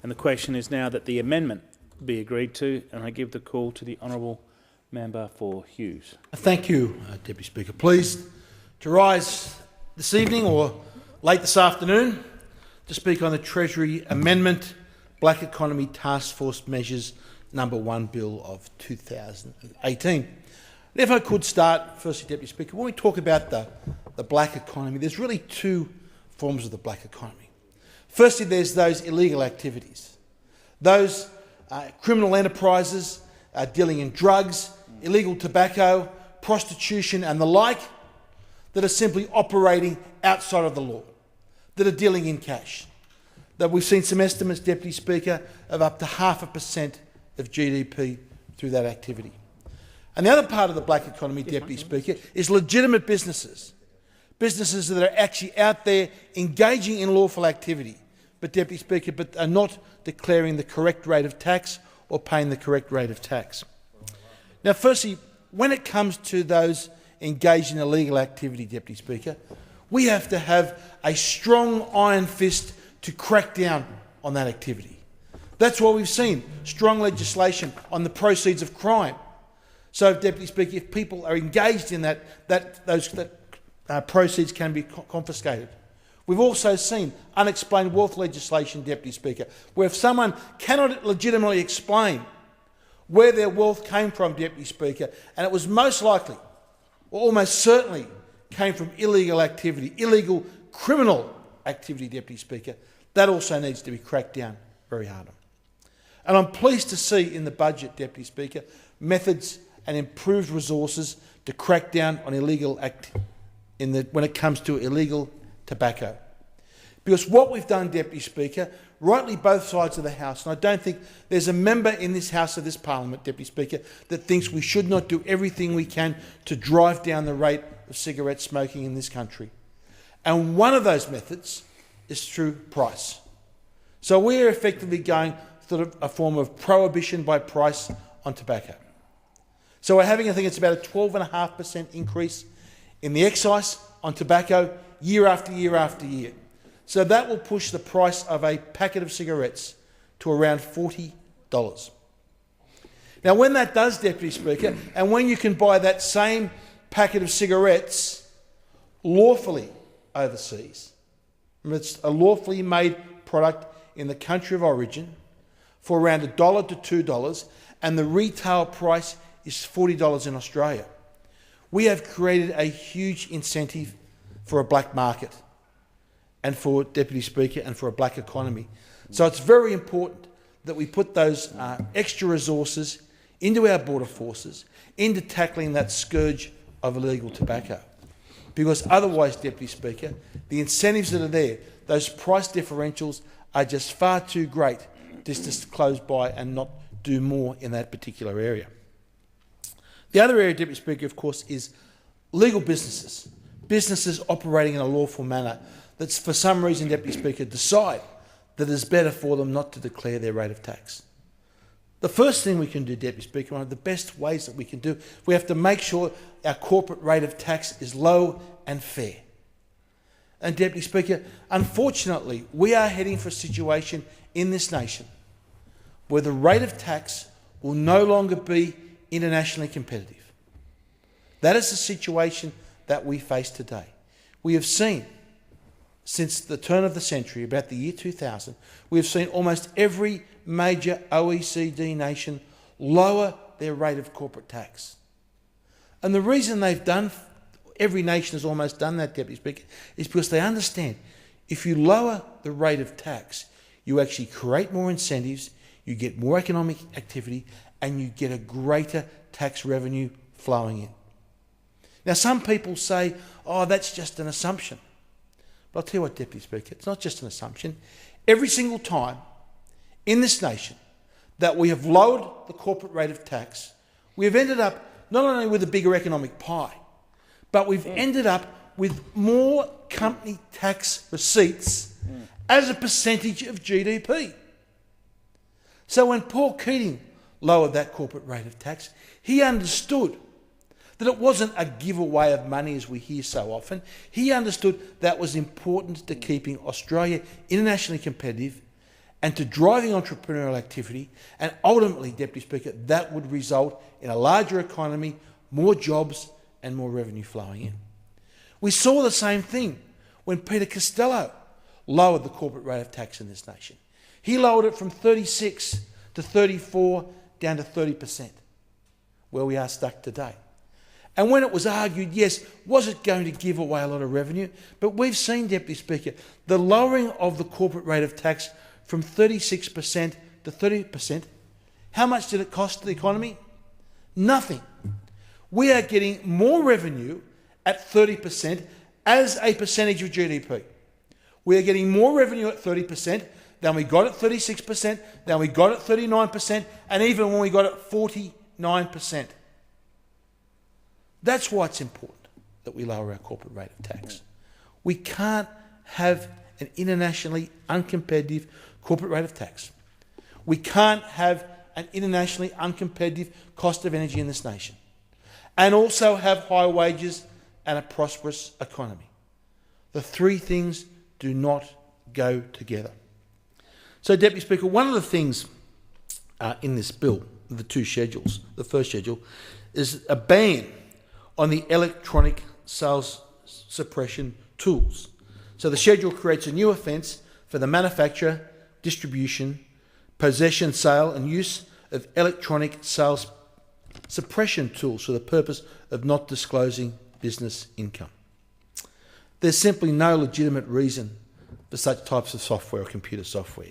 And the question is now that the amendment be agreed to, and I give the call to the honourable member for Hughes. Thank you, Deputy Speaker. Pleased to rise this evening or late this afternoon to speak on the Treasury Amendment, Black Economy Taskforce Measures No. 1 Bill of 2018. And if I could start, firstly, Deputy Speaker, when we talk about the black economy, there's really two forms of the black economy. Firstly, there's those illegal activities, those criminal enterprises dealing in drugs, illegal tobacco, prostitution and the like, that are simply operating outside of the law, that are dealing in cash. That we've seen some estimates, Deputy Speaker, of up to 0.5% of GDP through that activity. And the other part of the black economy, Deputy Speaker, is legitimate businesses. Businesses that are actually out there engaging in lawful activity, but Deputy Speaker, but are not declaring the correct rate of tax or paying the correct rate of tax. Now, firstly, when it comes to those engaged in illegal activity, Deputy Speaker, we have to have a strong iron fist to crack down on that activity. That's why we've seen strong legislation on the proceeds of crime. So, Deputy Speaker, if people are engaged in those proceeds can be confiscated. We've also seen unexplained wealth legislation, Deputy Speaker, where if someone cannot legitimately explain where their wealth came from, Deputy Speaker, and it was most likely, or almost certainly, came from illegal activity, illegal criminal activity, Deputy Speaker, that also needs to be cracked down very hard on. And I'm pleased to see in the budget, Deputy Speaker, methods and improved resources to crack down on illegal when it comes to illegal tobacco. Because what we've done, Deputy Speaker, rightly both sides of the House, and I don't think there's a member in this House of this Parliament, Deputy Speaker, that thinks we should not do everything we can to drive down the rate of cigarette smoking in this country. And one of those methods is through price. So we're effectively going through a form of prohibition by price on tobacco. So we're having, I think it's about a 12.5% increase in the excise on tobacco year after year after year. So that will push the price of a packet of cigarettes to around $40. Now, when that does, Deputy Speaker, and when you can buy that same packet of cigarettes lawfully overseas, it's a lawfully made product in the country of origin for around $1 to $2, and the retail price is $40 in Australia, we have created a huge incentive for a black market and for, Deputy Speaker, and for a black economy. So it's very important that we put those extra resources into our border forces, into tackling that scourge of illegal tobacco. Because otherwise, Deputy Speaker, the incentives that are there, those price differentials are just far too great just to close by and not do more in that particular area. The other area, Deputy Speaker, of course, is legal businesses. Businesses operating in a lawful manner that, for some reason, Deputy Speaker, decide that it's better for them not to declare their rate of tax. The first thing we can do, Deputy Speaker, one of the best ways that we can do, we have to make sure our corporate rate of tax is low and fair. And, Deputy Speaker, unfortunately, we are heading for a situation in this nation where the rate of tax will no longer be internationally competitive. That is the situation that we face today. We have seen, since the turn of the century, about the year 2000, we have seen almost every major OECD nation lower their rate of corporate tax. And the reason every nation has almost done that, Deputy Speaker, is because they understand if you lower the rate of tax, you actually create more incentives, you get more economic activity, and you get a greater tax revenue flowing in. Now, some people say, oh, that's just an assumption. But I'll tell you what, Deputy Speaker, it's not just an assumption. Every single time in this nation that we have lowered the corporate rate of tax, we have ended up not only with a bigger economic pie, but we've ended up with more company tax receipts as a percentage of GDP. So when Paul Keating lowered that corporate rate of tax, he understood that it wasn't a giveaway of money as we hear so often. He understood that was important to keeping Australia internationally competitive and to driving entrepreneurial activity, and ultimately, Deputy Speaker, that would result in a larger economy, more jobs and more revenue flowing in. We saw the same thing when Peter Costello lowered the corporate rate of tax in this nation. He lowered it from 36 to 34 down to 30%, where we are stuck today. And when it was argued, yes, was it going to give away a lot of revenue? But we've seen, Deputy Speaker, the lowering of the corporate rate of tax from 36% to 30%. How much did it cost the economy? Nothing. We are getting more revenue at 30% as a percentage of GDP. We are getting more revenue at 30% than we got at 36%, than we got at 39%, and even when we got at 49%. That's why it's important that we lower our corporate rate of tax. We can't have an internationally uncompetitive corporate rate of tax. We can't have an internationally uncompetitive cost of energy in this nation, and also have high wages and a prosperous economy. The three things do not go together. So, Deputy Speaker, one of the things in this bill, the two schedules, the first schedule, is a ban on the electronic sales suppression tools. So the schedule creates a new offence for the manufacture, distribution, possession, sale and use of electronic sales suppression tools for the purpose of not disclosing business income. There's simply no legitimate reason for such types of software or computer software.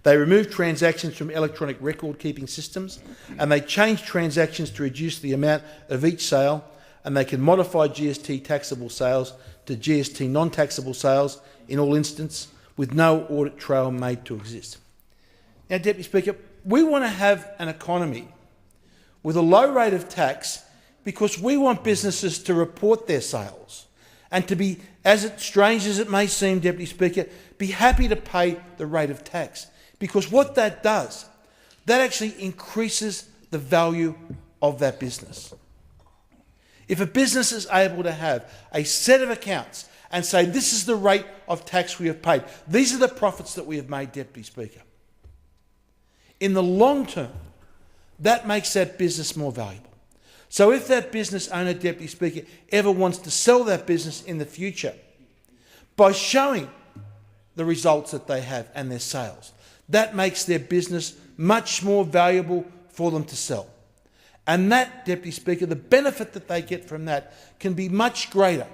They remove transactions from electronic record-keeping systems, and they change transactions to reduce the amount of each sale, and they can modify GST taxable sales to GST non-taxable sales in all instances, with no audit trail made to exist. Now, Deputy Speaker, we want to have an economy with a low rate of tax because we want businesses to report their sales and to be, as strange as it may seem, Deputy Speaker, be happy to pay the rate of tax. Because what that does, that actually increases the value of that business. If a business is able to have a set of accounts and say, this is the rate of tax we have paid, these are the profits that we have made, Deputy Speaker, in the long term, that makes that business more valuable. So if that business owner, Deputy Speaker, ever wants to sell that business in the future, by showing the results that they have and their sales, that makes their business much more valuable for them to sell. And that, Deputy Speaker, the benefit that they get from that can be much greater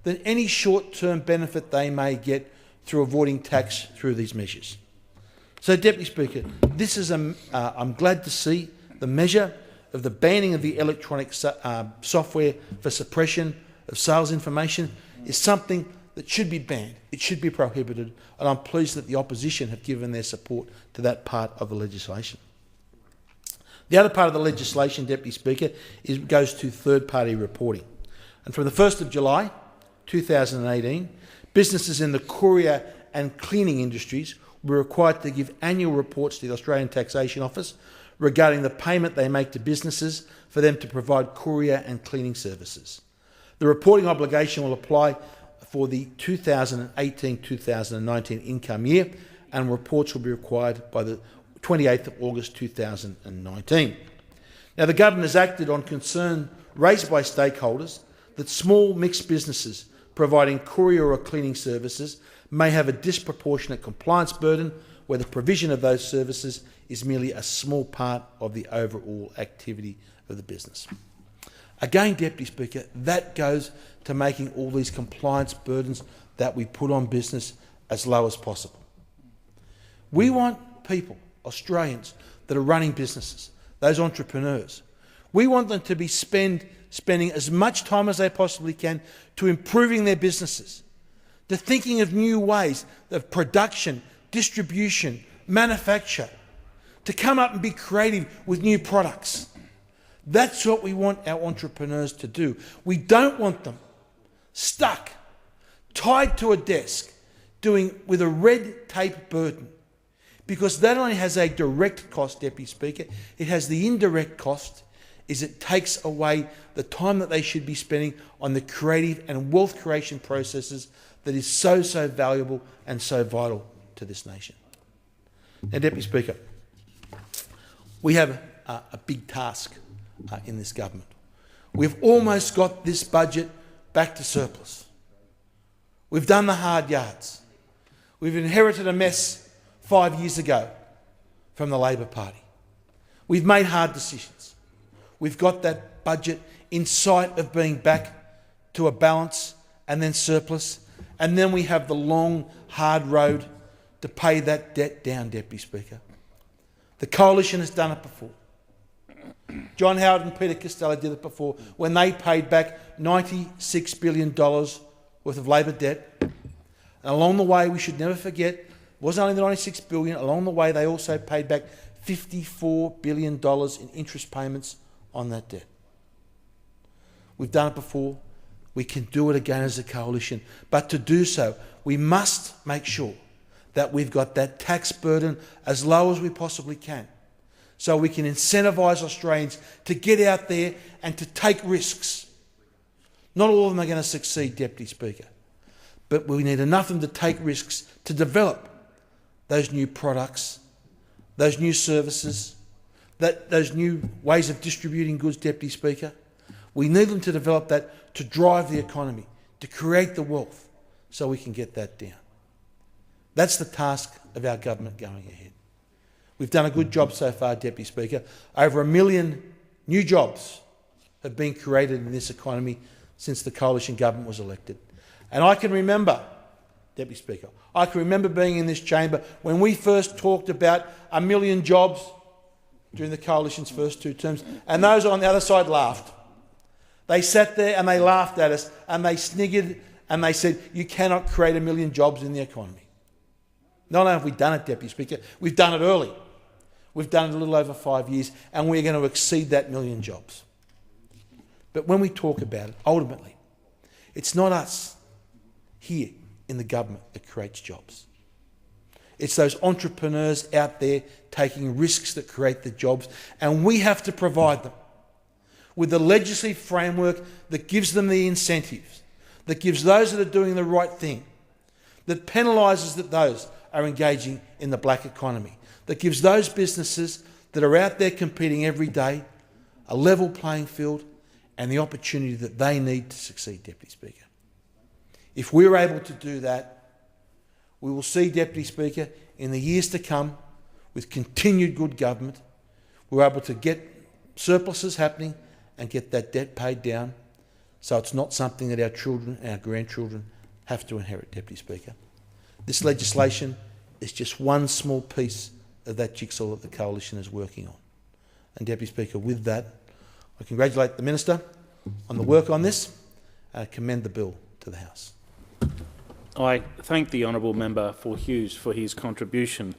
than any short-term benefit they may get through avoiding tax through these measures. So, Deputy Speaker, this is I'm glad to see the measure of the banning of the electronic software for suppression of sales information is something that should be banned. It should be prohibited, and I'm pleased that the opposition have given their support to that part of the legislation. The other part of the legislation, Deputy Speaker, goes to third-party reporting. And from the 1st of July 2018, businesses in the courier and cleaning industries were required to give annual reports to the Australian Taxation Office regarding the payment they make to businesses for them to provide courier and cleaning services. The reporting obligation will apply for the 2018-2019 income year, and reports will be required by the 28th of August 2019. Now, the government has acted on concern raised by stakeholders that small mixed businesses providing courier or cleaning services may have a disproportionate compliance burden where the provision of those services is merely a small part of the overall activity of the business. Again, Deputy Speaker, that goes to making all these compliance burdens that we put on business as low as possible. We want people, Australians, that are running businesses, those entrepreneurs. We want them to be spending as much time as they possibly can to improving their businesses, to thinking of new ways of production, distribution, manufacture, to come up and be creative with new products. That's what we want our entrepreneurs to do. We don't want them stuck, tied to a desk, doing with a red tape burden, because that only has a direct cost, Deputy Speaker. It has the indirect cost, is it takes away the time that they should be spending on the creative and wealth creation processes that is so valuable and so vital to this nation. Now, Deputy Speaker, we have a big task in this government. We've almost got this budget back to surplus. We've done the hard yards. We've inherited a mess 5 years ago from the Labor Party. We've made hard decisions. We've got that budget in sight of being back to a balance and then surplus, and then we have the long, hard road to pay that debt down, Deputy Speaker. The Coalition has done it before. John Howard and Peter Costello did it before when they paid back $96 billion worth of Labor debt. And along the way, we should never forget, it wasn't only the $96 billion, along the way they also paid back $54 billion in interest payments on that debt. We've done it before. We can do it again as a coalition. But to do so, we must make sure that we've got that tax burden as low as we possibly can, so we can incentivise Australians to get out there and to take risks. Not all of them are going to succeed, Deputy Speaker, but we need enough of them to take risks to develop those new products, those new services, those new ways of distributing goods, Deputy Speaker. We need them to develop that to drive the economy, to create the wealth, so we can get that down. That's the task of our government going ahead. We've done a good job so far, Deputy Speaker. Over 1 million new jobs have been created in this economy since the Coalition government was elected. And I can remember, Deputy Speaker, I can remember being in this chamber when we first talked about 1 million jobs during the Coalition's first 2 terms, and those on the other side laughed. They sat there and they laughed at us and they sniggered and they said, you cannot create 1 million jobs in the economy. Not only have we done it, Deputy Speaker, we've done it early. We've done it a little over 5 years, and we're going to exceed that 1 million jobs. But when we talk about it, ultimately, it's not us here in the government that creates jobs. It's those entrepreneurs out there taking risks that create the jobs, and we have to provide them with the legislative framework that gives them the incentives, that gives those that are doing the right thing, that penalises those are engaging in the black economy, that gives those businesses that are out there competing every day a level playing field and the opportunity that they need to succeed, Deputy Speaker. If we're able to do that, we will see, Deputy Speaker, in the years to come, with continued good government, we're able to get surpluses happening and get that debt paid down, so it's not something that our children and our grandchildren have to inherit, Deputy Speaker. This legislation is just one small piece of that jigsaw that the Coalition is working on. And Deputy Speaker, with that, I congratulate the Minister on the work on this and I commend the bill to the House. I thank the Honourable Member for Hughes for his contribution